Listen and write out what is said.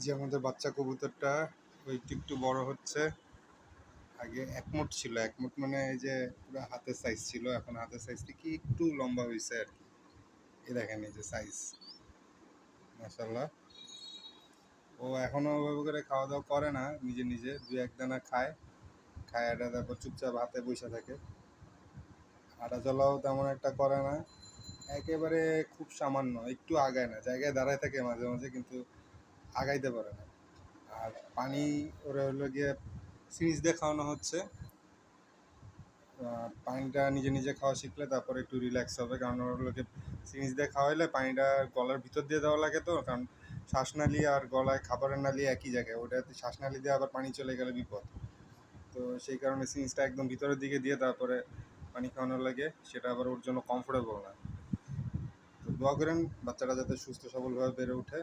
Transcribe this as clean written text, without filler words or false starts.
যে আমাদের বাচ্চা কবুতরটা ওই একটু একটু বড় হচ্ছে। আগে একমুট ছিল, একমুট মানে এই যে পুরো হাতের সাইজ ছিল, এখন হাতের সাইজ থেকে একটু লম্বা হয়েছে আর কি। এই দেখেন এই যে সাইজ, মাশাল্লাহ। ও এখনো ওইভাবে করে খাওয়া দাওয়া করে না, নিজে নিজে দুই এক দানা খায়, খায় এটা তারপর চুপচাপ হাতে বসে থাকে। হাঁটা চলাও তেমন একটা করে না, একেবারে খুব সামান্য একটু আগায় না, জায়গায় দাঁড়ায় থাকে মাঝে মাঝে, কিন্তু আগাইতে পারে না। আর পানি ওরা হলো গিয়ে সিরিজ দিয়ে খাওয়ানো হচ্ছে। পানিটা নিজে নিজে খাওয়া শিখলে তারপরে একটু রিল্যাক্স হবে, কারণ ওর লোকে সিরিজ দিয়ে খাওয়াইলে পানিটা গলার ভিতর দিয়ে দেওয়া লাগে, তো কারণ শ্বাসনালী আর গলায় খাবারের নালী একই জায়গায়, ওটাতে শ্বাসনালী দিয়ে আবার পানি চলে গেলে বিপদ। তো সেই কারণে সিরিজটা একদম ভিতরের দিকে দিয়ে তারপরে পানি খাওয়ানোর লাগে, সেটা আবার ওর জন্য কমফোর্টেবল না। তো দোয়া করেন বাচ্চারা যাতে সুস্থ সবলভাবে বেড়ে ওঠে।